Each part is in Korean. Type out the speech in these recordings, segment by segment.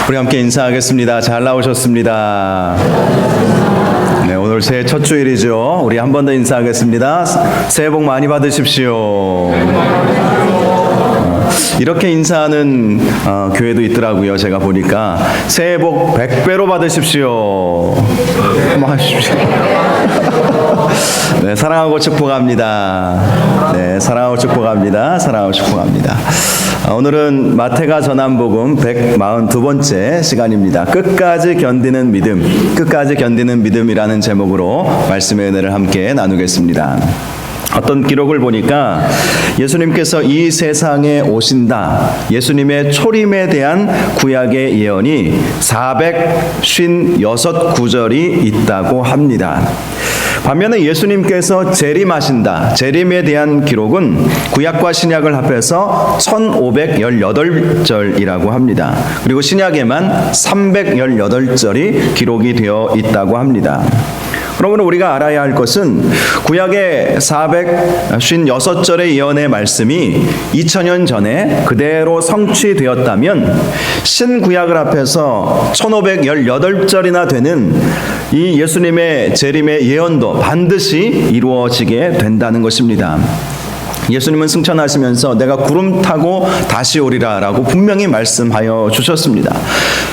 우리 함께 인사하겠습니다. 잘 나오셨습니다. 네, 오늘 새해 첫 주일이죠. 우리 한 번 더 인사하겠습니다. 새해 복 많이 받으십시오. 이렇게 인사하는 교회도 있더라고요. 제가 보니까 새해 복 100배로 받으십시오. 한번 하십시오. 네, 사랑하고 축복합니다. 네, 사랑하고 축복합니다. 사랑하고 축복합니다. 오늘은 마태가 전한 복음 142번째 시간입니다. 끝까지 견디는 믿음, 끝까지 견디는 믿음이라는 제목으로 말씀의 은혜를 함께 나누겠습니다. 어떤 기록을 보니까 예수님께서 이 세상에 오신다, 예수님의 초림에 대한 구약의 예언이 456구절이 있다고 합니다. 반면에 예수님께서 재림하신다, 재림에 대한 기록은 구약과 신약을 합해서 1518절이라고 합니다. 그리고 신약에만 318절이 기록이 되어 있다고 합니다. 그러므로 우리가 알아야 할 것은 구약의 456절의 예언의 말씀이 2000년 전에 그대로 성취되었다면 신구약을 합해서 1518절이나 되는 이 예수님의 재림의 예언도 반드시 이루어지게 된다는 것입니다. 예수님은 승천하시면서 내가 구름 타고 다시 오리라 라고 분명히 말씀하여 주셨습니다.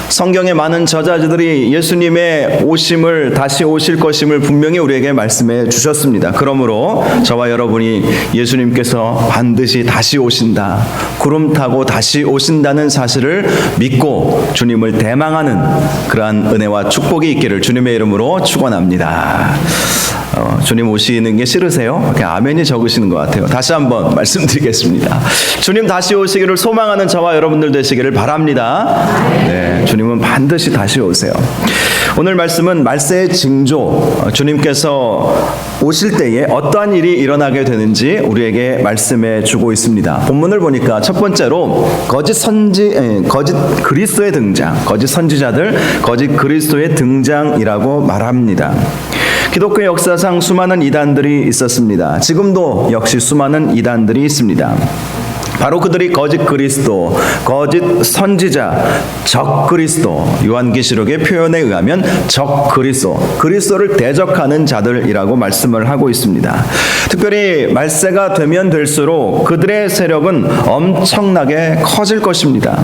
성경의 많은 저자들이 예수님의 오심을, 다시 오실 것임을 분명히 우리에게 말씀해 주셨습니다. 그러므로 저와 여러분이 예수님께서 반드시 다시 오신다, 구름 타고 다시 오신다는 사실을 믿고 주님을 대망하는 그러한 은혜와 축복이 있기를 주님의 이름으로 축원합니다. 주님 오시는 게 싫으세요? 이렇게 아멘이 적으시는 것 같아요. 다시 한번 말씀드리겠습니다. 주님 다시 오시기를 소망하는 저와 여러분들 되시기를 바랍니다. 네, 주님은 반드시 다시 오세요. 오늘 말씀은 말세의 징조, 주님께서 오실 때에 어떠한 일이 일어나게 되는지 우리에게 말씀해 주고 있습니다. 본문을 보니까 첫 번째로 거짓 그리스도의 등장, 거짓 선지자들, 거짓 그리스도의 등장이라고 말합니다. 기독교 역사상 수많은 이단들이 있었습니다. 지금도 역시 수많은 이단들이 있습니다. 바로 그들이 거짓 그리스도, 거짓 선지자, 적 그리스도, 요한계시록의 표현에 의하면 적 그리스도, 그리스도를 대적하는 자들이라고 말씀을 하고 있습니다. 특별히 말세가 되면 될수록 그들의 세력은 엄청나게 커질 것입니다.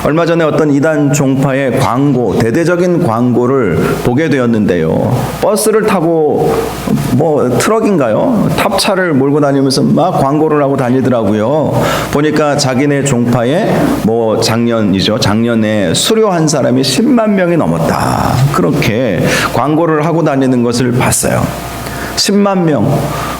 얼마 전에 어떤 이단 종파의 광고, 대대적인 광고를 보게 되었는데요. 버스를 타고 트럭인가요? 탑차를 몰고 다니면서 막 광고를 하고 다니더라고요. 보니까 자기네 종파에 작년에 수료한 사람이 10만 명이 넘었다, 그렇게 광고를 하고 다니는 것을 봤어요. 10만 명,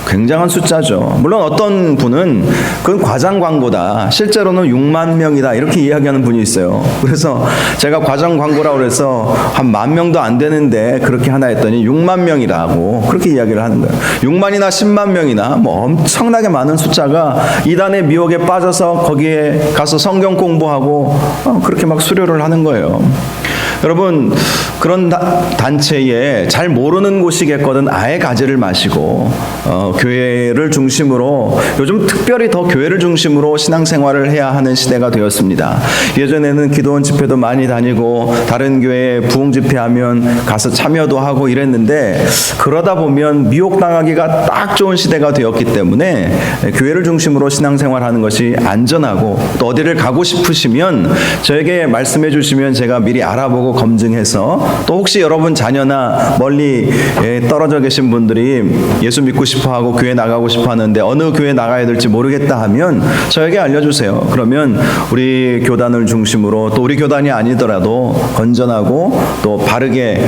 굉장한 숫자죠. 물론 어떤 분은 그건 과장 광고다, 실제로는 6만 명이다, 이렇게 이야기하는 분이 있어요. 그래서 제가 과장 광고라고 해서 한 10,000명도 안 되는데 그렇게 하나 했더니 6만 명이라고 그렇게 이야기를 하는 거예요. 6만이나 10만 명이나 엄청나게 많은 숫자가 이단의 미혹에 빠져서 거기에 가서 성경 공부하고 그렇게 막 수료를 하는 거예요. 여러분, 그런 단체에 잘 모르는 곳이겠거든 아예 가지를 마시고 교회를 중심으로, 요즘 특별히 더 교회를 중심으로 신앙생활을 해야 하는 시대가 되었습니다. 예전에는 기도원 집회도 많이 다니고 다른 교회에 부흥 집회하면 가서 참여도 하고 이랬는데, 그러다 보면 미혹당하기가 딱 좋은 시대가 되었기 때문에 교회를 중심으로 신앙생활하는 것이 안전하고, 또 어디를 가고 싶으시면 저에게 말씀해 주시면 제가 미리 알아보고 검증해서, 또 혹시 여러분 자녀나 멀리 떨어져 계신 분들이 예수 믿고 싶어하고 교회 나가고 싶어하는데 어느 교회 나가야 될지 모르겠다 하면 저에게 알려주세요. 그러면 우리 교단을 중심으로, 또 우리 교단이 아니더라도 건전하고 또 바르게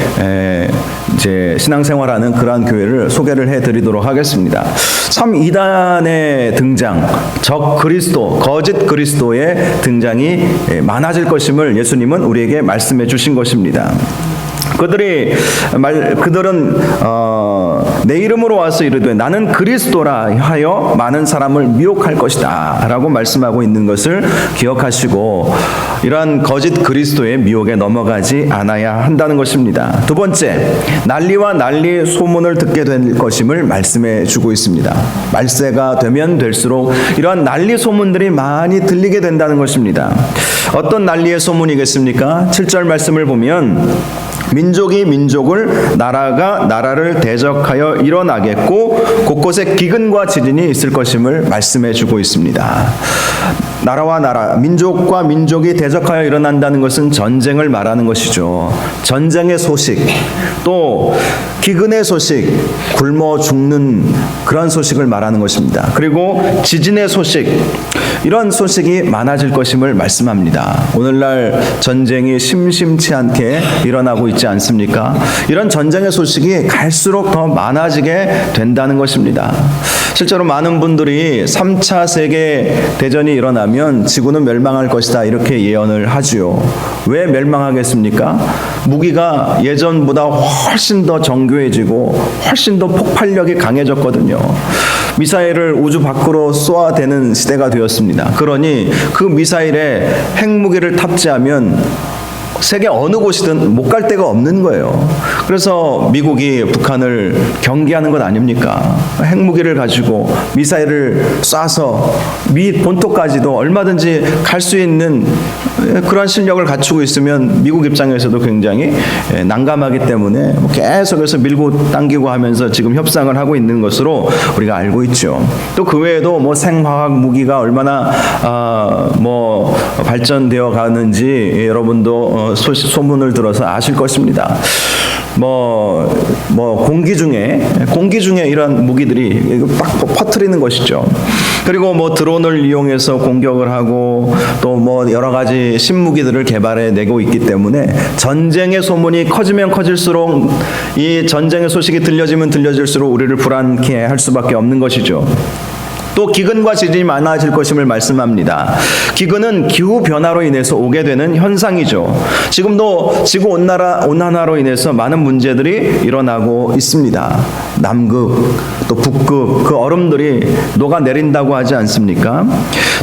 이제 신앙생활하는 그러한 교회를 소개를 해드리도록 하겠습니다. 참 이단의 등장, 적 그리스도, 거짓 그리스도의 등장이 많아질 것임을 예수님은 우리에게 말씀해 주신 것입니다. 그들은 내 이름으로 와서 이르되 나는 그리스도라 하여 많은 사람을 미혹할 것이다 라고 말씀하고 있는 것을 기억하시고 이러한 거짓 그리스도의 미혹에 넘어가지 않아야 한다는 것입니다. 두 번째, 난리와 난리 소문을 듣게 될 것임을 말씀해 주고 있습니다. 말세가 되면 될수록 이러한 난리 소문들이 많이 들리게 된다는 것입니다. 어떤 난리의 소문이겠습니까? 7절 말씀을 보면 민족이 민족을, 나라가 나라를 대적하여 일어나겠고 곳곳에 기근과 지진이 있을 것임을 말씀해 주고 있습니다. 나라와 나라, 민족과 민족이 대적하여 일어난다는 것은 전쟁을 말하는 것이죠. 전쟁의 소식, 또 기근의 소식, 굶어 죽는 그런 소식을 말하는 것입니다. 그리고 지진의 소식, 이런 소식이 많아질 것임을 말씀합니다. 오늘날 전쟁이 심심치 않게 일어나고 있지 않습니까? 이런 전쟁의 소식이 갈수록 더 많아지게 된다는 것입니다. 실제로 많은 분들이 3차 세계대전이 일어나면 지구는 멸망할 것이다 이렇게 예언을 하지요. 왜 멸망하겠습니까? 무기가 예전보다 훨씬 더 정교해지고 훨씬 더 폭발력이 강해졌거든요. 미사일을 우주 밖으로 쏘아대는 시대가 되었습니다. 그러니 그 미사일에 핵무기를 탑재하면 세계 어느 곳이든 못 갈 데가 없는 거예요. 그래서 미국이 북한을 경계하는 것 아닙니까? 핵무기를 가지고 미사일을 쏴서 미 본토까지도 얼마든지 갈 수 있는 그런 실력을 갖추고 있으면 미국 입장에서도 굉장히 난감하기 때문에 계속해서 밀고 당기고 하면서 지금 협상을 하고 있는 것으로 우리가 알고 있죠. 또 그 외에도 뭐 생화학 무기가 얼마나 발전되어 가는지 여러분도 소문을 들어서 아실 것입니다. 공기 중에 이런 무기들이 막 퍼뜨리는 것이죠. 그리고 드론을 이용해서 공격을 하고 또 여러 가지 신무기들을 개발해 내고 있기 때문에 전쟁의 소문이 커지면 커질수록 이 전쟁의 소식이 들려지면 들려질수록 우리를 불안케 할 수밖에 없는 것이죠. 또 기근과 지진이 많아질 것임을 말씀합니다. 기근은 기후 변화로 인해서 오게 되는 현상이죠. 지금도 지구 온난화로 인해서 많은 문제들이 일어나고 있습니다. 남극 또 북극 그 얼음들이 녹아내린다고 하지 않습니까?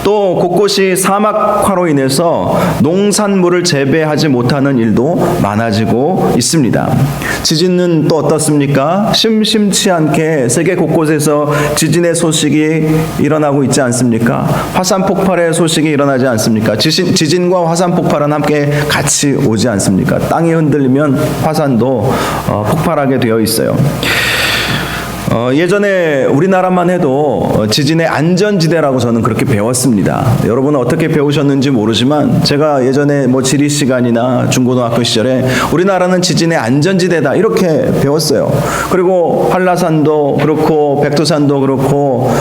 또 곳곳이 사막화로 인해서 농산물을 재배하지 못하는 일도 많아지고 있습니다. 지진은 또 어떻습니까? 심심치 않게 세계 곳곳에서 지진의 소식이 일어나고 있지 않습니까? 화산 폭발의 소식이 일어나지 않습니까? 지진과 화산 폭발은 함께 같이 오지 않습니까? 땅이 흔들리면 화산도 폭발하게 되어 있어요. 예전에 우리나라만 해도 지진의 안전지대라고 저는 그렇게 배웠습니다. 여러분은 어떻게 배우셨는지 모르지만 제가 예전에 지리 시간이나 중고등학교 시절에 우리나라는 지진의 안전지대다 이렇게 배웠어요. 그리고 한라산도 그렇고 백두산도 그렇고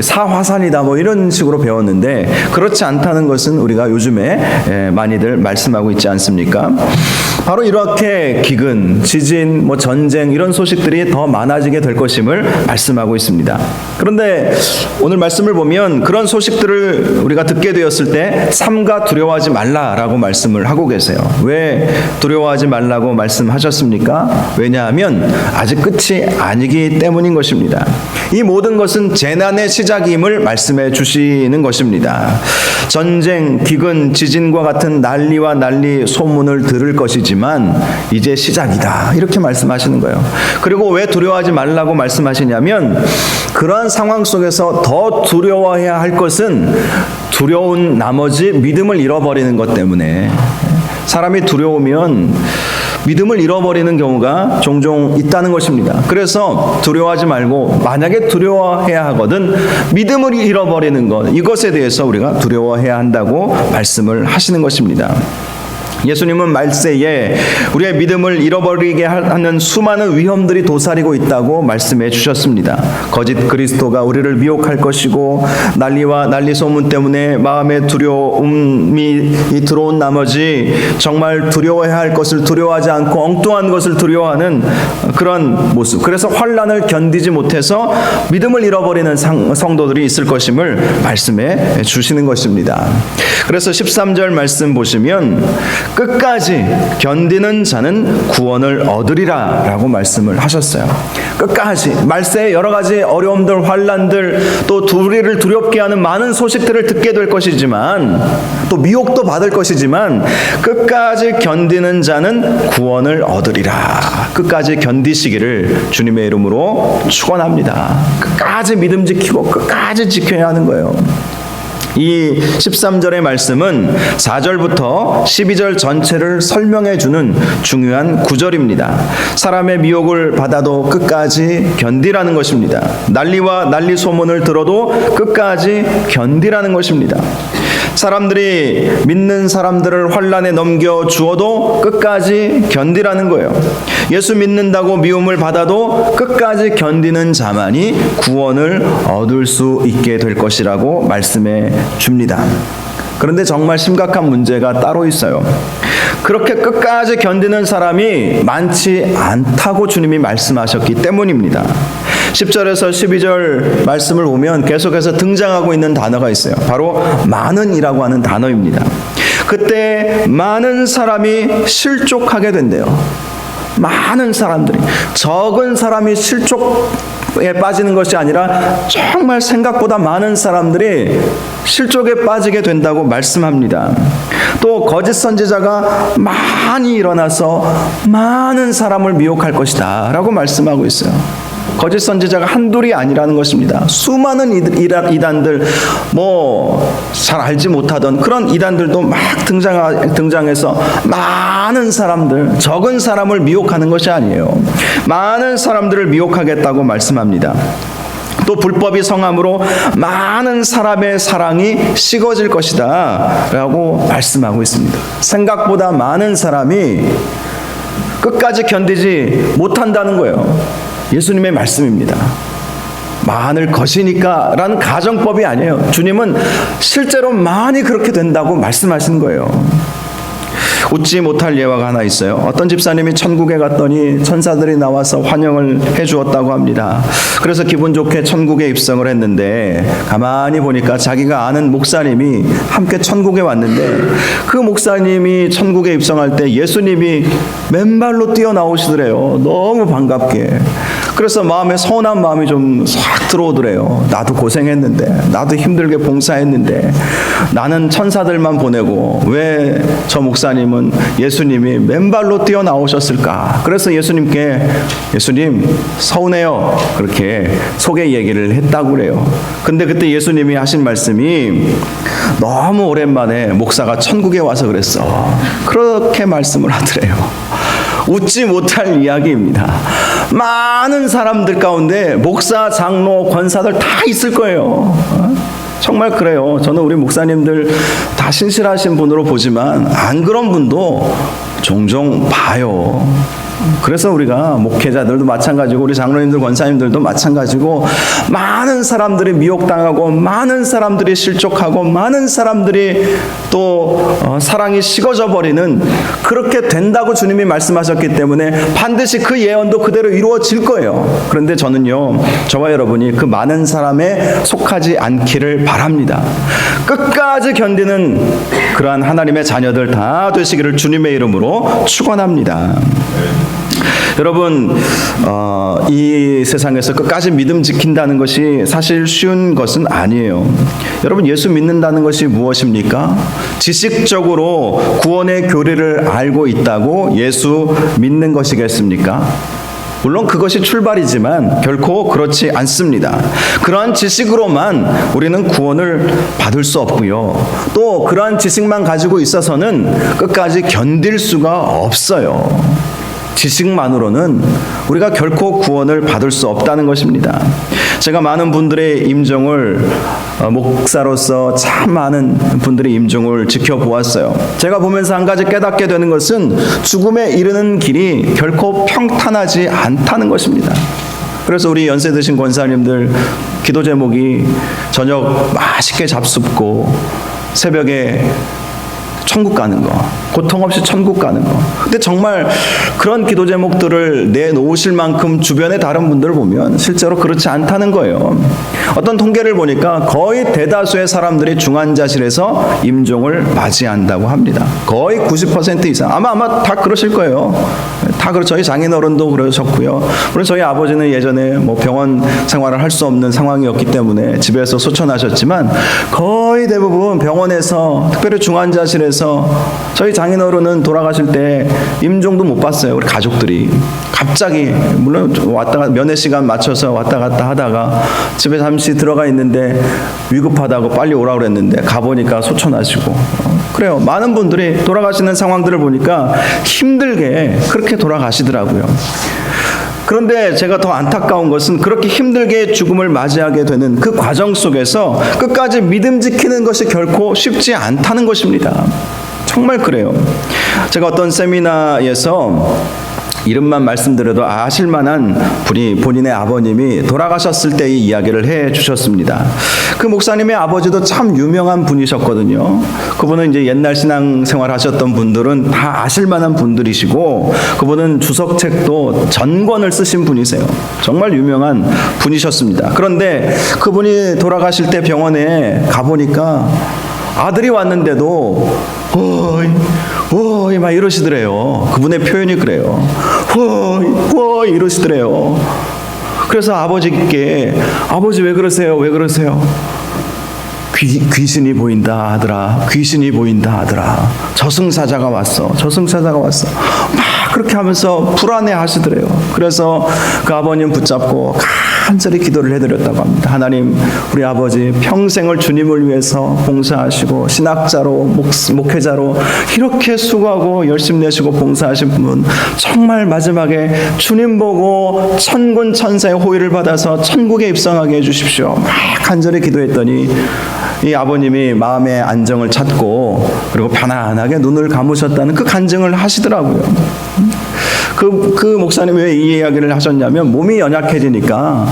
사화산이다 이런 식으로 배웠는데 그렇지 않다는 것은 우리가 요즘에 많이들 말씀하고 있지 않습니까? 바로 이렇게 기근, 지진, 전쟁 이런 소식들이 더 많아지게 될 것임을 말씀하고 있습니다. 그런데 오늘 말씀을 보면 그런 소식들을 우리가 듣게 되었을 때 삼가 두려워하지 말라라고 말씀을 하고 계세요. 왜 두려워하지 말라고 말씀하셨습니까? 왜냐하면 아직 끝이 아니기 때문인 것입니다. 이 모든 것은 재난의 시작임을 말씀해 주시는 것입니다. 전쟁, 기근, 지진과 같은 난리와 난리 소문을 들을 것이지만 이제 시작이다 이렇게 말씀하시는 거예요. 그리고 왜 두려워하지 말라고 말씀하시냐면 그러한 상황 속에서 더 두려워해야 할 것은 두려운 나머지 믿음을 잃어버리는 것 때문에 사람이 두려우면 믿음을 잃어버리는 경우가 종종 있다는 것입니다. 그래서 두려워하지 말고 만약에 두려워해야 하거든 믿음을 잃어버리는 것 이것에 대해서 우리가 두려워해야 한다고 말씀을 하시는 것입니다. 예수님은 말세에 우리의 믿음을 잃어버리게 하는 수많은 위험들이 도사리고 있다고 말씀해 주셨습니다. 거짓 그리스도가 우리를 미혹할 것이고 난리와 난리 소문 때문에 마음에 두려움이 들어온 나머지 정말 두려워해야 할 것을 두려워하지 않고 엉뚱한 것을 두려워하는 그런 모습. 그래서 환난을 견디지 못해서 믿음을 잃어버리는 성도들이 있을 것임을 말씀해 주시는 것입니다. 그래서 13절 말씀 보시면 끝까지 견디는 자는 구원을 얻으리라 라고 말씀을 하셨어요. 끝까지 말세의 여러 가지 어려움들, 환난들, 또 우리를 두렵게 하는 많은 소식들을 듣게 될 것이지만, 또 미혹도 받을 것이지만, 끝까지 견디는 자는 구원을 얻으리라. 끝까지 견디시기를 주님의 이름으로 축원합니다. 끝까지 믿음 지키고 끝까지 지켜야 하는 거예요. 이 13절의 말씀은 4절부터 12절 전체를 설명해 주는 중요한 구절입니다. 사람의 미혹을 받아도 끝까지 견디라는 것입니다. 난리와 난리 소문을 들어도 끝까지 견디라는 것입니다. 사람들이 믿는 사람들을 환난에 넘겨 주어도 끝까지 견디라는 거예요. 예수 믿는다고 미움을 받아도 끝까지 견디는 자만이 구원을 얻을 수 있게 될 것이라고 말씀해 줍니다. 그런데 정말 심각한 문제가 따로 있어요. 그렇게 끝까지 견디는 사람이 많지 않다고 주님이 말씀하셨기 때문입니다. 10절에서 12절 말씀을 보면 계속해서 등장하고 있는 단어가 있어요. 바로 많은이라고 하는 단어입니다. 그때 많은 사람이 실족하게 된대요. 많은 사람들이, 적은 사람이 실족에 빠지는 것이 아니라 정말 생각보다 많은 사람들이 실족에 빠지게 된다고 말씀합니다. 또 거짓 선지자가 많이 일어나서 많은 사람을 미혹할 것이다 라고 말씀하고 있어요. 거짓 선지자가 한둘이 아니라는 것입니다. 수많은 이단들, 잘 알지 못하던 그런 이단들도 막 등장해서 많은 사람들, 적은 사람을 미혹하는 것이 아니에요. 많은 사람들을 미혹하겠다고 말씀합니다. 또 불법이 성함으로 많은 사람의 사랑이 식어질 것이다 라고 말씀하고 있습니다. 생각보다 많은 사람이 끝까지 견디지 못한다는 거예요. 예수님의 말씀입니다. 많을 것이니까 라는 가정법이 아니에요. 주님은 실제로 많이 그렇게 된다고 말씀하신 거예요. 웃지 못할 예화가 하나 있어요. 어떤 집사님이 천국에 갔더니 천사들이 나와서 환영을 해 주었다고 합니다. 그래서 기분 좋게 천국에 입성을 했는데 가만히 보니까 자기가 아는 목사님이 함께 천국에 왔는데 그 목사님이 천국에 입성할 때 예수님이 맨발로 뛰어나오시더래요. 너무 반갑게. 그래서 마음에 서운한 마음이 좀 싹 들어오더래요. 나도 고생했는데, 나도 힘들게 봉사했는데 나는 천사들만 보내고 왜 저 목사님은 예수님이 맨발로 뛰어나오셨을까? 그래서 예수님께 예수님 서운해요. 그렇게 속의 얘기를 했다고 그래요. 근데 그때 예수님이 하신 말씀이 너무 오랜만에 목사가 천국에 와서 그랬어. 그렇게 말씀을 하더래요. 웃지 못할 이야기입니다. 많은 사람들 가운데 목사, 장로, 권사들 다 있을 거예요. 정말 그래요. 저는 우리 목사님들 다 신실하신 분으로 보지만 안 그런 분도 종종 봐요. 그래서 우리가 목회자들도 마찬가지고 우리 장로님들, 권사님들도 마찬가지고 많은 사람들이 미혹당하고 많은 사람들이 실족하고 많은 사람들이 또 사랑이 식어져 버리는 그렇게 된다고 주님이 말씀하셨기 때문에 반드시 그 예언도 그대로 이루어질 거예요. 그런데 저는요, 저와 여러분이 그 많은 사람에 속하지 않기를 바랍니다. 끝까지 견디는 그러한 하나님의 자녀들 다 되시기를 주님의 이름으로 축원합니다. 여러분, 이 세상에서 끝까지 믿음 지킨다는 것이 사실 쉬운 것은 아니에요. 여러분, 예수 믿는다는 것이 무엇입니까? 지식적으로 구원의 교리를 알고 있다고 예수 믿는 것이겠습니까? 물론 그것이 출발이지만 결코 그렇지 않습니다. 그러한 지식으로만 우리는 구원을 받을 수 없고요. 또 그러한 지식만 가지고 있어서는 끝까지 견딜 수가 없어요. 지식만으로는 우리가 결코 구원을 받을 수 없다는 것입니다. 제가 많은 분들의 임종을 목사로서 참 많은 분들의 임종을 지켜보았어요. 제가 보면서 한 가지 깨닫게 되는 것은 죽음에 이르는 길이 결코 평탄하지 않다는 것입니다. 그래서 우리 연세 드신 권사님들 기도 제목이 저녁 맛있게 잡숫고 새벽에 천국 가는 거, 고통 없이 천국 가는 거. 근데 정말 그런 기도 제목들을 내놓으실 만큼 주변의 다른 분들을 보면 실제로 그렇지 않다는 거예요. 어떤 통계를 보니까 거의 대다수의 사람들이 중환자실에서 임종을 맞이한다고 합니다. 거의 90% 이상. 아마 다 그러실 거예요. 다 저희 장인어른도 그러셨고요. 물론 저희 아버지는 예전에 뭐 병원 생활을 할 수 없는 상황이었기 때문에 집에서 소천하셨지만 거의 대부분 병원에서, 특별히 중환자실에서, 저희 장인어른은 돌아가실 때 임종도 못 봤어요. 우리 가족들이 갑자기, 물론 왔다가 면회 시간 맞춰서 왔다 갔다 하다가 집에 잠시 들어가 있는데 위급하다고 빨리 오라고 그랬는데 가보니까 소천하시고. 그래요. 많은 분들이 돌아가시는 상황들을 보니까 힘들게 그렇게 돌아가시더라고요. 그런데 제가 더 안타까운 것은 그렇게 힘들게 죽음을 맞이하게 되는 그 과정 속에서 끝까지 믿음 지키는 것이 결코 쉽지 않다는 것입니다. 정말 그래요. 제가 어떤 세미나에서 이름만 말씀드려도 아실 만한 분이, 본인의 아버님이 돌아가셨을 때의 이야기를 해 주셨습니다. 그 목사님의 아버지도 참 유명한 분이셨거든요. 그분은 이제 옛날 신앙생활 하셨던 분들은 다 아실 만한 분들이시고, 그분은 주석책도 전권을 쓰신 분이세요. 정말 유명한 분이셨습니다. 그런데 그분이 돌아가실 때 병원에 가보니까 아들이 왔는데도 허이 막 이러시더래요. 그분의 표현이 그래요. 허이 이러시더래요. 그래서 아버지께, 아버지 왜 그러세요? 왜 그러세요? 귀신이 보인다 하더라. 귀신이 보인다 하더라. 저승사자가 왔어. 저승사자가 왔어. 막 그렇게 하면서 불안해 하시더래요. 그래서 그 아버님 붙잡고 간절히 기도를 해드렸다고 합니다. 하나님, 우리 아버지 평생을 주님을 위해서 봉사하시고 신학자로 목회자로 이렇게 수고하고 열심 내시고 봉사하신 분, 정말 마지막에 주님 보고 천군 천사의 호의를 받아서 천국에 입성하게 해주십시오. 막 간절히 기도했더니 이 아버님이 마음의 안정을 찾고 그리고 편안하게 눈을 감으셨다는 그 간증을 하시더라고요. 그 목사님이 왜 이 이야기를 하셨냐면, 몸이 연약해지니까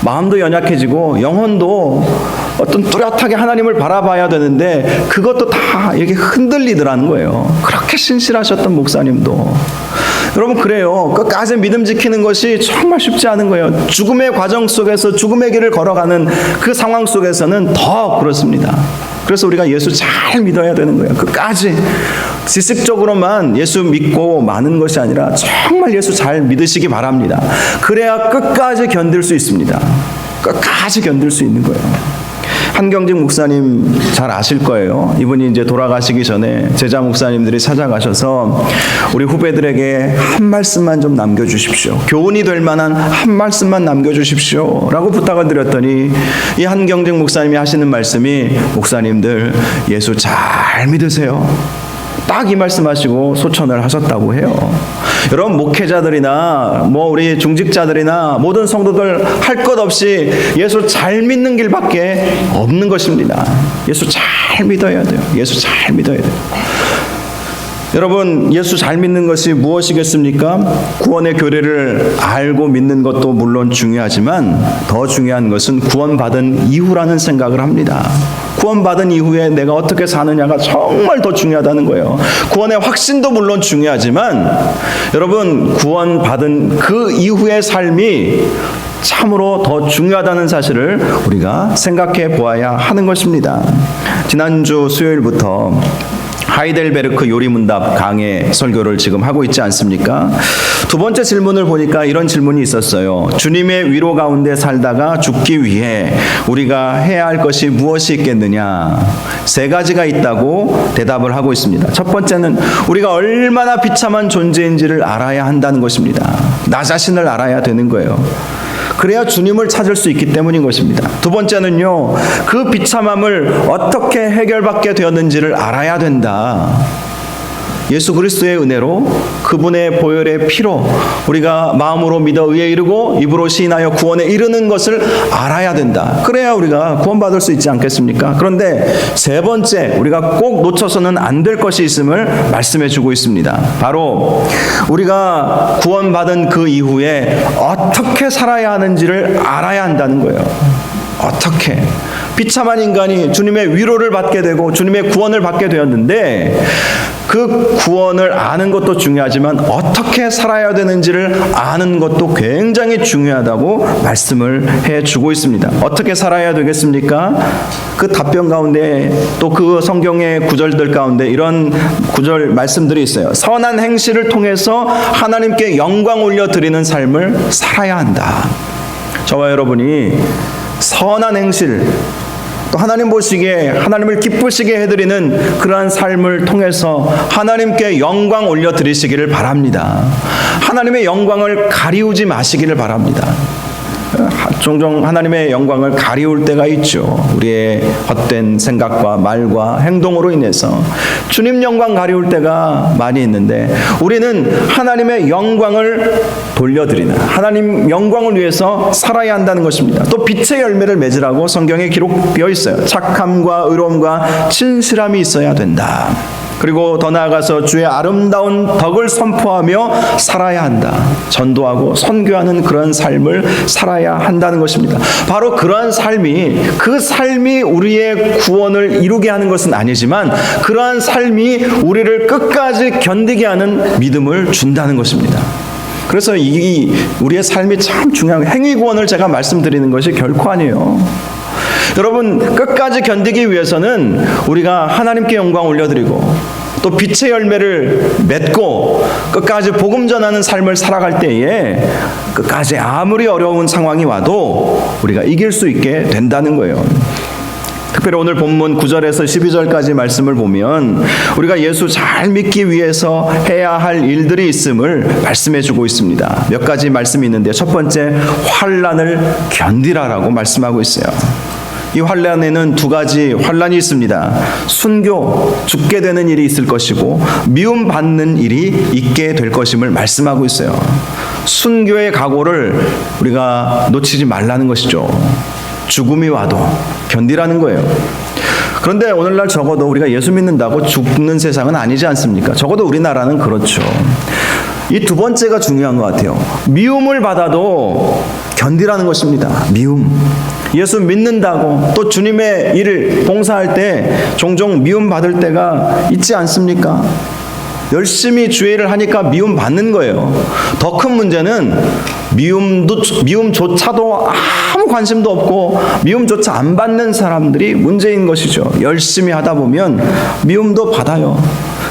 마음도 연약해지고 영혼도 어떤 뚜렷하게 하나님을 바라봐야 되는데 그것도 다 이렇게 흔들리더라는 거예요. 그렇게 신실하셨던 목사님도. 여러분, 그래요. 끝까지 믿음 지키는 것이 정말 쉽지 않은 거예요. 죽음의 과정 속에서, 죽음의 길을 걸어가는 그 상황 속에서는 더 그렇습니다. 그래서 우리가 예수 잘 믿어야 되는 거예요. 끝까지 지식적으로만 예수 믿고 마는 것이 아니라 정말 예수 잘 믿으시기 바랍니다. 그래야 끝까지 견딜 수 있습니다. 끝까지 견딜 수 있는 거예요. 한경직 목사님 잘 아실 거예요. 이분이 이제 돌아가시기 전에 제자 목사님들이 찾아가셔서 우리 후배들에게 한 말씀만 좀 남겨주십시오. 교훈이 될 만한 한 말씀만 남겨주십시오 라고 부탁을 드렸더니 이 한경직 목사님이 하시는 말씀이, 목사님들 예수 잘 믿으세요. 딱 이 말씀하시고 소천을 하셨다고 해요. 여러분, 목회자들이나 우리 중직자들이나 모든 성도들 할 것 없이 예수 잘 믿는 길밖에 없는 것입니다. 예수 잘 믿어야 돼요. 예수 잘 믿어야 돼요. 여러분, 예수 잘 믿는 것이 무엇이겠습니까? 구원의 교리를 알고 믿는 것도 물론 중요하지만 더 중요한 것은 구원받은 이후라는 생각을 합니다. 구원받은 이후에 내가 어떻게 사느냐가 정말 더 중요하다는 거예요. 구원의 확신도 물론 중요하지만 여러분, 구원받은 그 이후의 삶이 참으로 더 중요하다는 사실을 우리가 생각해 보아야 하는 것입니다. 지난주 수요일부터 하이델베르크 요리문답 강해 설교를 지금 하고 있지 않습니까? 두 번째 질문을 보니까 이런 질문이 있었어요. 주님의 위로 가운데 살다가 죽기 위해 우리가 해야 할 것이 무엇이 있겠느냐? 세 가지가 있다고 대답을 하고 있습니다. 첫 번째는 우리가 얼마나 비참한 존재인지를 알아야 한다는 것입니다. 나 자신을 알아야 되는 거예요. 그래야 주님을 찾을 수 있기 때문인 것입니다. 두 번째는요, 그 비참함을 어떻게 해결받게 되었는지를 알아야 된다. 예수 그리스도의 은혜로, 그분의 보혈의 피로 우리가 마음으로 믿어 의에 이르고 입으로 시인하여 구원에 이르는 것을 알아야 된다. 그래야 우리가 구원받을 수 있지 않겠습니까? 그런데 세 번째, 우리가 꼭 놓쳐서는 안 될 것이 있음을 말씀해 주고 있습니다. 바로 우리가 구원받은 그 이후에 어떻게 살아야 하는지를 알아야 한다는 거예요. 어떻게? 비참한 인간이 주님의 위로를 받게 되고 주님의 구원을 받게 되었는데, 그 구원을 아는 것도 중요하지만 어떻게 살아야 되는지를 아는 것도 굉장히 중요하다고 말씀을 해주고 있습니다. 어떻게 살아야 되겠습니까? 그 답변 가운데, 또 그 성경의 구절들 가운데 이런 구절 말씀들이 있어요. 선한 행실을 통해서 하나님께 영광 올려드리는 삶을 살아야 한다. 저와 여러분이 선한 행실, 또 하나님 보시기에 하나님을 기쁘시게 해드리는 그러한 삶을 통해서 하나님께 영광 올려드리시기를 바랍니다. 하나님의 영광을 가리우지 마시기를 바랍니다. 종종 하나님의 영광을 가리울 때가 있죠. 우리의 헛된 생각과 말과 행동으로 인해서 주님 영광 가리울 때가 많이 있는데, 우리는 하나님의 영광을 돌려드리는, 하나님 영광을 위해서 살아야 한다는 것입니다. 또 빛의 열매를 맺으라고 성경에 기록되어 있어요. 착함과 의로움과 진실함이 있어야 된다. 그리고 더 나아가서 주의 아름다운 덕을 선포하며 살아야 한다. 전도하고 선교하는 그런 삶을 살아야 한다는 것입니다. 바로 그러한 삶이, 그 삶이 우리의 구원을 이루게 하는 것은 아니지만 그러한 삶이 우리를 끝까지 견디게 하는 믿음을 준다는 것입니다. 그래서 우리의 삶이 참 중요한, 행위 구원을 제가 말씀드리는 것이 결코 아니에요. 여러분, 끝까지 견디기 위해서는 우리가 하나님께 영광 올려드리고 또 빛의 열매를 맺고 끝까지 복음 전하는 삶을 살아갈 때에 끝까지 아무리 어려운 상황이 와도 우리가 이길 수 있게 된다는 거예요. 특별히 오늘 본문 9절에서 12절까지 말씀을 보면 우리가 예수 잘 믿기 위해서 해야 할 일들이 있음을 말씀해 주고 있습니다. 몇 가지 말씀이 있는데, 첫 번째, 환난을 견디라라고 말씀하고 있어요. 이 환난에는 두 가지 환난이 있습니다. 순교, 죽게 되는 일이 있을 것이고 미움받는 일이 있게 될 것임을 말씀하고 있어요. 순교의 각오를 우리가 놓치지 말라는 것이죠. 죽음이 와도 견디라는 거예요. 그런데 오늘날 적어도 우리가 예수 믿는다고 죽는 세상은 아니지 않습니까? 적어도 우리나라는 그렇죠. 이 두 번째가 중요한 것 같아요. 미움을 받아도 견디라는 것입니다. 미움. 예수 믿는다고 또 주님의 일을 봉사할 때 종종 미움 받을 때가 있지 않습니까? 열심히 주의 일을 하니까 미움 받는 거예요. 더 큰 문제는 미움조차도 아무 관심도 없고 미움조차 안 받는 사람들이 문제인 것이죠. 열심히 하다 보면 미움도 받아요.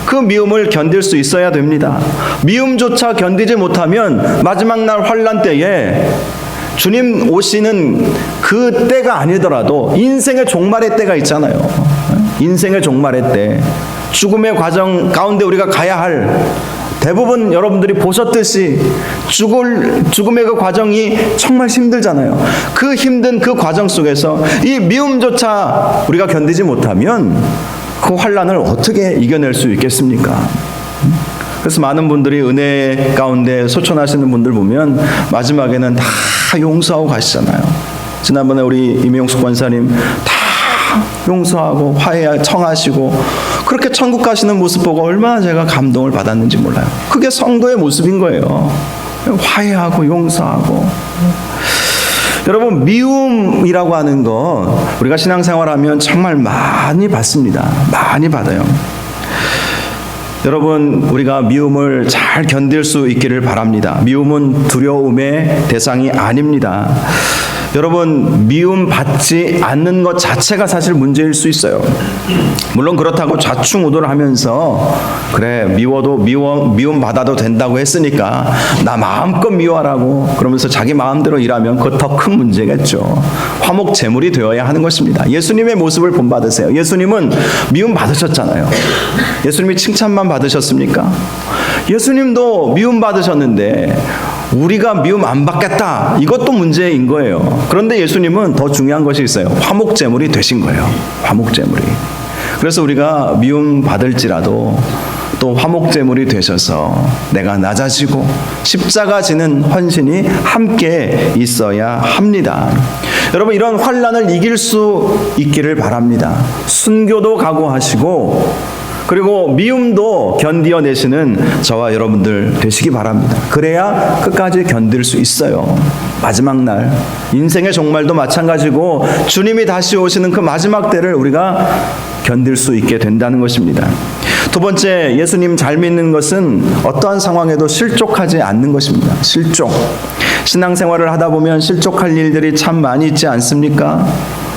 그 미움을 견딜 수 있어야 됩니다. 미움조차 견디지 못하면 마지막 날 환난 때에 주님 오시는 그 때가 아니더라도 인생의 종말의 때가 있잖아요. 인생의 종말의 때, 죽음의 과정 가운데 우리가 가야 할, 대부분 여러분들이 보셨듯이 죽음의 그 과정이 정말 힘들잖아요. 그 힘든 그 과정 속에서 이 미움조차 우리가 견디지 못하면 그 환난을 어떻게 이겨낼 수 있겠습니까? 그래서 많은 분들이 은혜 가운데 소천하시는 분들 보면 마지막에는 다 용서하고 가시잖아요. 지난번에 우리 임용숙 권사님 다 용서하고 화해 청하시고 그렇게 천국 가시는 모습 보고 얼마나 제가 감동을 받았는지 몰라요. 그게 성도의 모습인 거예요. 화해하고 용서하고. 여러분, 미움이라고 하는 거 우리가 신앙생활하면 정말 많이 받습니다. 많이 받아요. 여러분, 우리가 미움을 잘 견딜 수 있기를 바랍니다. 미움은 두려움의 대상이 아닙니다. 여러분, 미움 받지 않는 것 자체가 사실 문제일 수 있어요. 물론 그렇다고 좌충우돌 하면서 그래 미워도 미움 받아도 된다고 했으니까 나 마음껏 미워하라고 그러면서 자기 마음대로 일하면 그것 더 큰 문제겠죠. 화목제물이 되어야 하는 것입니다. 예수님의 모습을 본받으세요. 예수님은 미움 받으셨잖아요. 예수님이 칭찬만 받으셨습니까? 예수님도 미움 받으셨는데 우리가 미움 안 받겠다, 이것도 문제인 거예요. 그런데 예수님은 더 중요한 것이 있어요. 화목제물이 되신 거예요. 화목제물이. 그래서 우리가 미움 받을지라도 또 화목제물이 되셔서 내가 낮아지고 십자가 지는 헌신이 함께 있어야 합니다. 여러분, 이런 환난을 이길 수 있기를 바랍니다. 순교도 각오하시고 그리고 미움도 견디어내시는 저와 여러분들 되시기 바랍니다. 그래야 끝까지 견딜 수 있어요. 마지막 날, 인생의 종말도 마찬가지고 주님이 다시 오시는 그 마지막 때를 우리가 견딜 수 있게 된다는 것입니다. 두 번째, 예수님 잘 믿는 것은 어떠한 상황에도 실족하지 않는 것입니다. 실족. 신앙생활을 하다 보면 실족할 일들이 참 많이 있지 않습니까?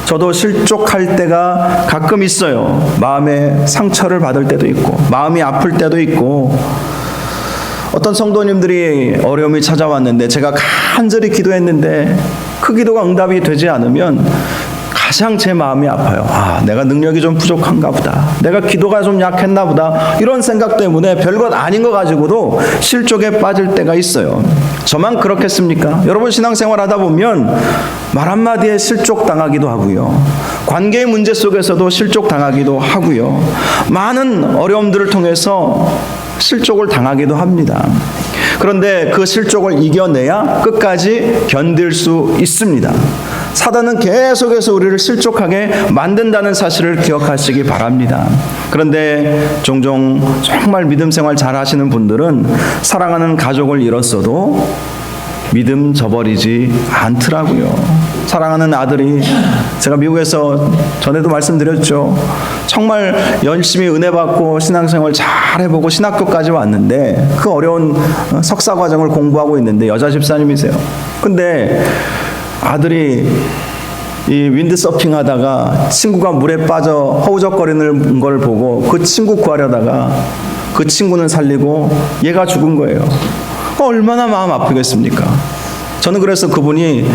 저도 실족할 때가 가끔 있어요. 마음에 상처를 받을 때도 있고, 마음이 아플 때도 있고, 어떤 성도님들이 어려움이 찾아왔는데 제가 간절히 기도했는데 그 기도가 응답이 되지 않으면 가장 제 마음이 아파요. 내가 능력이 좀 부족한가 보다. 내가 기도가 좀 약했나 보다. 이런 생각 때문에 별것 아닌 거 가지고도 실족에 빠질 때가 있어요. 저만 그렇겠습니까? 여러분 신앙생활 하다 보면 말 한마디에 실족당하기도 하고요. 관계의 문제 속에서도 실족당하기도 하고요. 많은 어려움들을 통해서 실족을 당하기도 합니다. 그런데 그 실족을 이겨내야 끝까지 견딜 수 있습니다. 사단은 계속해서 우리를 실족하게 만든다는 사실을 기억하시기 바랍니다. 그런데 종종 정말 믿음 생활 잘 하시는 분들은 사랑하는 가족을 잃었어도 믿음 저버리지 않더라고요. 사랑하는 아들이, 제가 미국에서 전에도 말씀드렸죠. 정말 열심히 은혜 받고 신앙생활 잘 해보고 신학교까지 왔는데 그 어려운 석사 과정을 공부하고 있는데 여자 집사님이세요. 근데 아들이 이 윈드서핑 하다가 친구가 물에 빠져 허우적거리는 걸 보고 그 친구 구하려다가 그 친구는 살리고 얘가 죽은 거예요. 얼마나 마음 아프겠습니까? 저는 그래서 그분이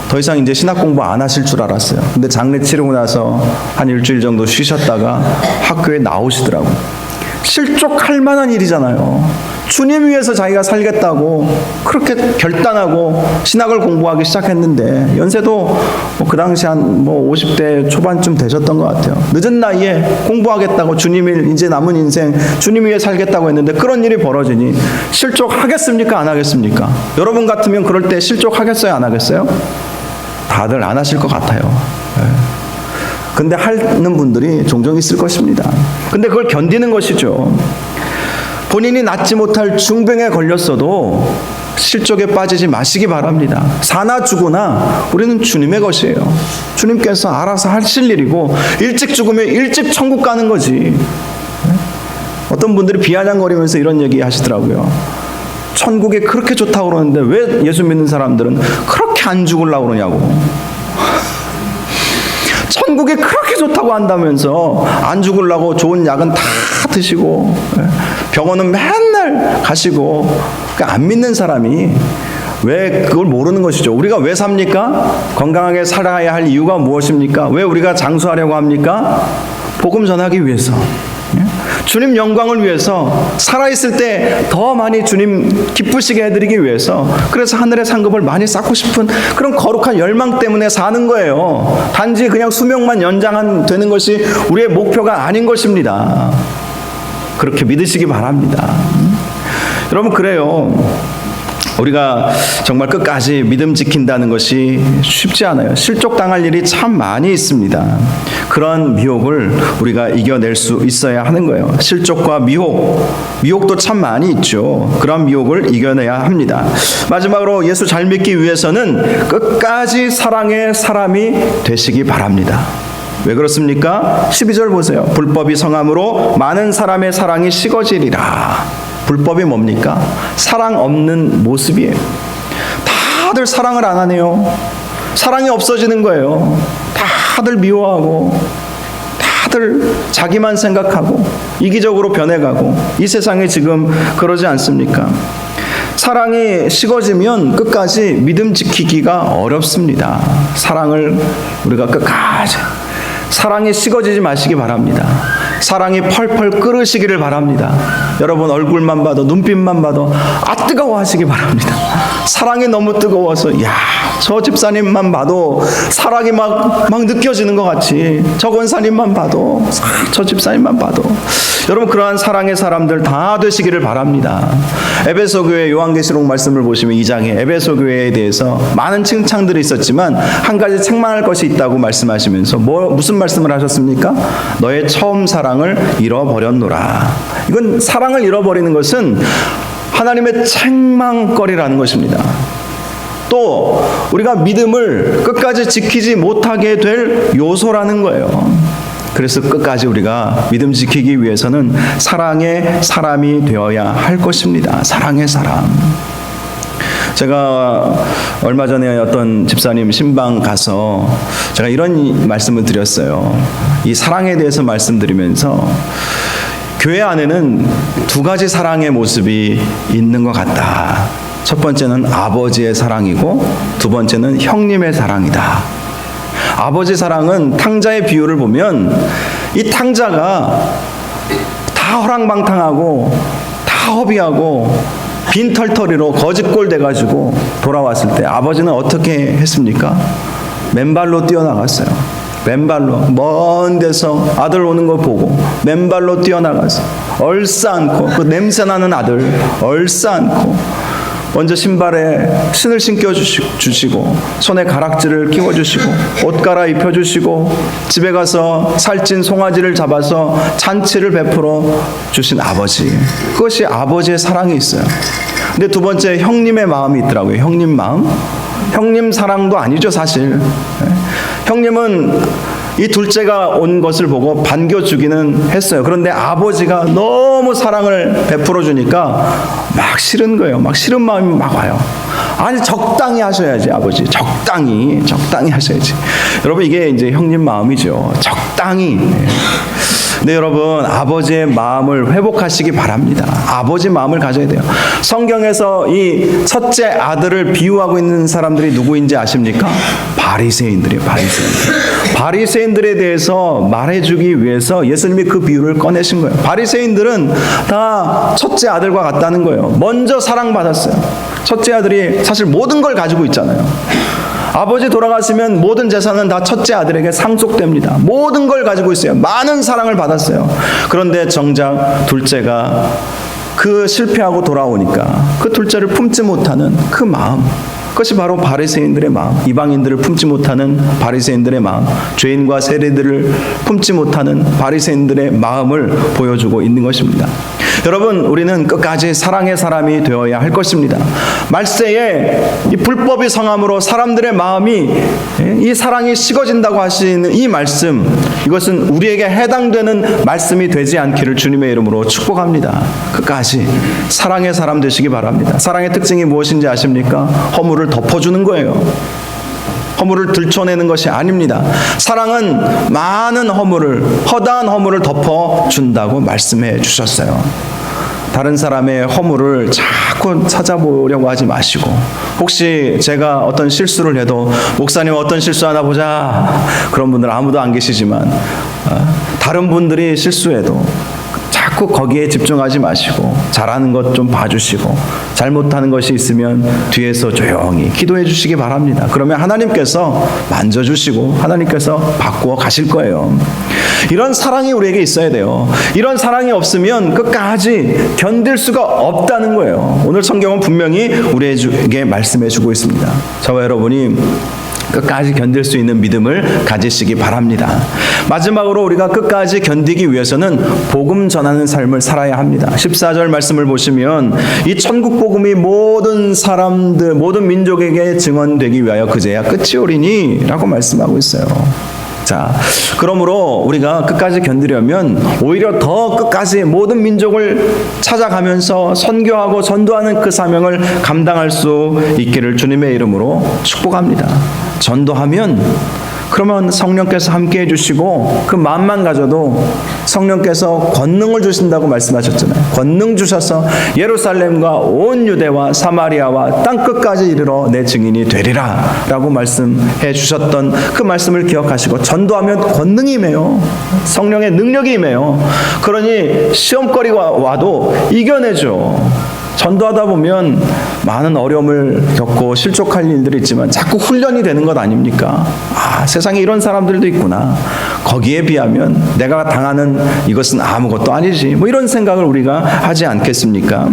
더 이상 이제 신학 공부 안 하실 줄 알았어요. 근데 장례 치르고 나서 한 일주일 정도 쉬셨다가 학교에 나오시더라고요. 실족할 만한 일이잖아요. 주님 위해서 자기가 살겠다고 그렇게 결단하고 신학을 공부하기 시작했는데 연세도 그 당시 한 50대 초반쯤 되셨던 것 같아요. 늦은 나이에 공부하겠다고 주님이 이제 남은 인생 주님 위해 살겠다고 했는데 그런 일이 벌어지니 실족하겠습니까? 안 하겠습니까? 여러분 같으면 그럴 때 실족하겠어요? 안 하겠어요? 다들 안 하실 것 같아요. 근데 하는 분들이 종종 있을 것입니다. 근데 그걸 견디는 것이죠. 본인이 낫지 못할 중병에 걸렸어도 실족에 빠지지 마시기 바랍니다. 사나 죽으나 우리는 주님의 것이에요. 주님께서 알아서 하실 일이고 일찍 죽으면 일찍 천국 가는 거지. 어떤 분들이 비아냥거리면서 이런 얘기 하시더라고요. 천국이 그렇게 좋다고 그러는데 왜 예수 믿는 사람들은 그렇게 안 죽으려고 그러냐고. 천국이 그렇게 좋다고 한다면서 안 죽으려고 좋은 약은 다 드시고 병원은 맨날 가시고 안 믿는 사람이 왜 그걸 모르는 것이죠. 우리가 왜 삽니까? 건강하게 살아야 할 이유가 무엇입니까? 왜 우리가 장수하려고 합니까? 복음 전하기 위해서, 주님 영광을 위해서, 살아있을 때 더 많이 주님 기쁘시게 해드리기 위해서, 그래서 하늘의 상급을 많이 쌓고 싶은 그런 거룩한 열망 때문에 사는 거예요. 단지 그냥 수명만 연장되는 것이 우리의 목표가 아닌 것입니다. 그렇게 믿으시기 바랍니다. 여러분, 그래요. 우리가 정말 끝까지 믿음 지킨다는 것이 쉽지 않아요. 실족당할 일이 참 많이 있습니다. 그런 미혹을 우리가 이겨낼 수 있어야 하는 거예요. 실족과 미혹도 참 많이 있죠. 그런 미혹을 이겨내야 합니다. 마지막으로 예수 잘 믿기 위해서는 끝까지 사랑의 사람이 되시기 바랍니다. 왜 그렇습니까? 12절 보세요. 불법이 성함으로 많은 사람의 사랑이 식어지리라. 불법이 뭡니까? 사랑 없는 모습이에요. 다들 사랑을 안 하네요. 사랑이 없어지는 거예요. 다들 미워하고 다들 자기만 생각하고 이기적으로 변해가고 이 세상에 지금 그러지 않습니까? 사랑이 식어지면 끝까지 믿음 지키기가 어렵습니다. 사랑을 우리가 끝까지, 사랑이 식어지지 마시기 바랍니다. 사랑이 펄펄 끓으시기를 바랍니다. 여러분 얼굴만 봐도, 눈빛만 봐도 뜨거워 하시기 바랍니다. 사랑이 너무 뜨거워서 저 집사님만 봐도 사랑이 막 느껴지는 것 같이, 저 권사님만 봐도, 저 집사님만 봐도, 여러분 그러한 사랑의 사람들 다 되시기를 바랍니다. 에베소 교회 요한계시록 말씀을 보시면 2장에 에베소 교회에 대해서 많은 칭찬들이 있었지만 한 가지 책망할 것이 있다고 말씀하시면서 무슨 말씀을 하셨습니까? 너의 처음 사랑을 잃어버렸노라. 이건 사랑을 잃어버리는 것은 하나님의 책망거리라는 것입니다. 또 우리가 믿음을 끝까지 지키지 못하게 될 요소라는 거예요. 그래서 끝까지 우리가 믿음 지키기 위해서는 사랑의 사람이 되어야 할 것입니다. 사랑의 사람. 제가 얼마 전에 어떤 집사님 신방 가서 제가 이런 말씀을 드렸어요. 이 사랑에 대해서 말씀드리면서 교회 안에는 두 가지 사랑의 모습이 있는 것 같다. 첫 번째는 아버지의 사랑이고 두 번째는 형님의 사랑이다. 아버지 사랑은 탕자의 비유를 보면 이 탕자가 다 허랑방탕하고 다 허비하고 빈털터리로 거짓골 돼가지고 돌아왔을 때 아버지는 어떻게 했습니까? 맨발로 뛰어나갔어요. 맨발로 먼 데서 아들 오는 거 보고 맨발로 뛰어나가서 얼싸안고 그 냄새나는 아들 얼싸안고 먼저 신발에 신을 신겨주시고 손에 가락지를 끼워주시고 옷 갈아입혀주시고 집에 가서 살찐 송아지를 잡아서 잔치를 베풀어 주신 아버지, 그것이 아버지의 사랑이 있어요. 근데 두 번째 형님의 마음이 있더라고요. 형님 마음. 형님 사랑도 아니죠 사실. 형님은 이 둘째가 온 것을 보고 반겨주기는 했어요. 그런데 아버지가 너무 사랑을 베풀어 주니까 막 싫은 거예요. 막 싫은 마음이 막 와요. 아니 적당히 하셔야지 아버지. 적당히 하셔야지. 여러분 이게 이제 형님 마음이죠. 적당히. 근데 여러분 아버지의 마음을 회복하시기 바랍니다. 아버지 마음을 가져야 돼요. 성경에서 이 첫째 아들을 비유하고 있는 사람들이 누구인지 아십니까? 바리새인들이에요. 바리새인들에 대해서 말해주기 위해서 예수님이 그 비유를 꺼내신 거예요. 바리새인들은 다 첫째 아들과 같다는 거예요. 먼저 사랑받았어요. 첫째 아들이 사실 모든 걸 가지고 있잖아요. 아버지 돌아가시면 모든 재산은 다 첫째 아들에게 상속됩니다. 모든 걸 가지고 있어요. 많은 사랑을 받았어요. 그런데 정작 둘째가 그 실패하고 돌아오니까 그 둘째를 품지 못하는 그 마음, 그것이 바로 바리새인들의 마음, 이방인들을 품지 못하는 바리새인들의 마음, 죄인과 세리들을 품지 못하는 바리새인들의 마음을 보여주고 있는 것입니다. 여러분 우리는 끝까지 사랑의 사람이 되어야 할 것입니다. 말세에 이 불법이 성함으로 사람들의 마음이 이 사랑이 식어진다고 하시는 이 말씀, 이것은 우리에게 해당되는 말씀이 되지 않기를 주님의 이름으로 축복합니다. 끝까지 사랑의 사람 되시기 바랍니다. 사랑의 특징이 무엇인지 아십니까? 허물을 덮어주는 거예요. 허물을 들춰내는 것이 아닙니다. 사랑은 많은 허물을, 허다한 허물을 덮어준다고 말씀해 주셨어요. 다른 사람의 허물을 자꾸 찾아보려고 하지 마시고, 혹시 제가 어떤 실수를 해도 목사님 어떤 실수 하나 보자, 그런 분들 아무도 안 계시지만 다른 분들이 실수해도 자꾸 거기에 집중하지 마시고 잘하는 것 좀 봐주시고 잘못하는 것이 있으면 뒤에서 조용히 기도해 주시기 바랍니다. 그러면 하나님께서 만져주시고 하나님께서 바꾸어 가실 거예요. 이런 사랑이 우리에게 있어야 돼요. 이런 사랑이 없으면 끝까지 견딜 수가 없다는 거예요. 오늘 성경은 분명히 우리에게 말씀해 주고 있습니다. 저와 여러분이 끝까지 견딜 수 있는 믿음을 가지시기 바랍니다. 마지막으로 우리가 끝까지 견디기 위해서는 복음 전하는 삶을 살아야 합니다. 14절 말씀을 보시면 이 천국 복음이 모든 사람들, 모든 민족에게 증언되기 위하여 그제야 끝이 오리니 라고 말씀하고 있어요. 자, 그러므로 우리가 끝까지 견디려면 오히려 더 끝까지 모든 민족을 찾아가면서 선교하고 전도하는 그 사명을 감당할 수 있기를 주님의 이름으로 축복합니다. 전도하면 그러면 성령께서 함께 해주시고 그 마음만 가져도 성령께서 권능을 주신다고 말씀하셨잖아요. 권능 주셔서 예루살렘과 온 유대와 사마리아와 땅끝까지 이르러 내 증인이 되리라 라고 말씀해 주셨던 그 말씀을 기억하시고 전도하면 권능이 임해요. 성령의 능력이 임해요. 그러니 시험거리가 와도 이겨내죠. 전도하다 보면 많은 어려움을 겪고 실족할 일들이 있지만 자꾸 훈련이 되는 것 아닙니까? 아, 세상에 이런 사람들도 있구나. 거기에 비하면 내가 당하는 이것은 아무것도 아니지. 뭐 이런 생각을 우리가 하지 않겠습니까?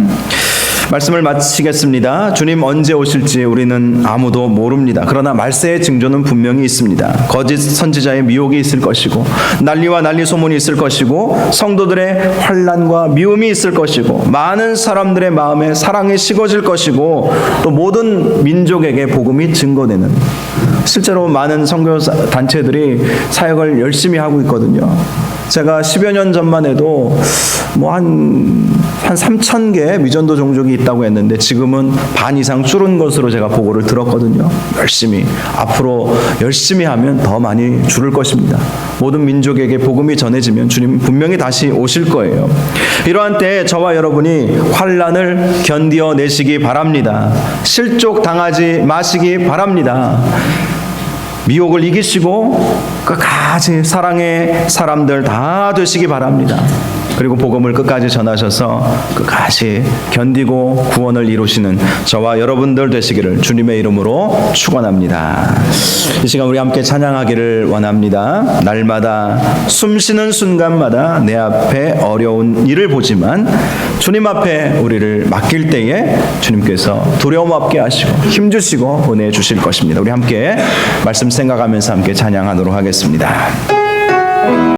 말씀을 마치겠습니다. 주님 언제 오실지 우리는 아무도 모릅니다. 그러나 말세의 징조는 분명히 있습니다. 거짓 선지자의 미혹이 있을 것이고 난리와 난리 소문이 있을 것이고 성도들의 환난과 미움이 있을 것이고 많은 사람들의 마음에 사랑이 식어질 것이고 또 모든 민족에게 복음이 증거되는, 실제로 많은 선교 단체들이 사역을 열심히 하고 있거든요. 제가 10여 년 전만 해도 한 3,000개 미전도 종족이 있다고 했는데 지금은 반 이상 줄은 것으로 제가 보고를 들었거든요. 앞으로 열심히 하면 더 많이 줄을 것입니다. 모든 민족에게 복음이 전해지면 주님 분명히 다시 오실 거예요. 이러한 때에 저와 여러분이 환난을 견디어내시기 바랍니다. 실족 당하지 마시기 바랍니다. 미혹을 이기시고 끝까지 사랑의 사람들 다 되시기 바랍니다. 그리고 복음을 끝까지 전하셔서 끝까지 견디고 구원을 이루시는 저와 여러분들 되시기를 주님의 이름으로 축원합니다. 이 시간 우리 함께 찬양하기를 원합니다. 날마다 숨쉬는 순간마다 내 앞에 어려운 일을 보지만 주님 앞에 우리를 맡길 때에 주님께서 두려움 없게 하시고 힘주시고 보내주실 것입니다. 우리 함께 말씀 생각하면서 함께 찬양하도록 하겠습니다.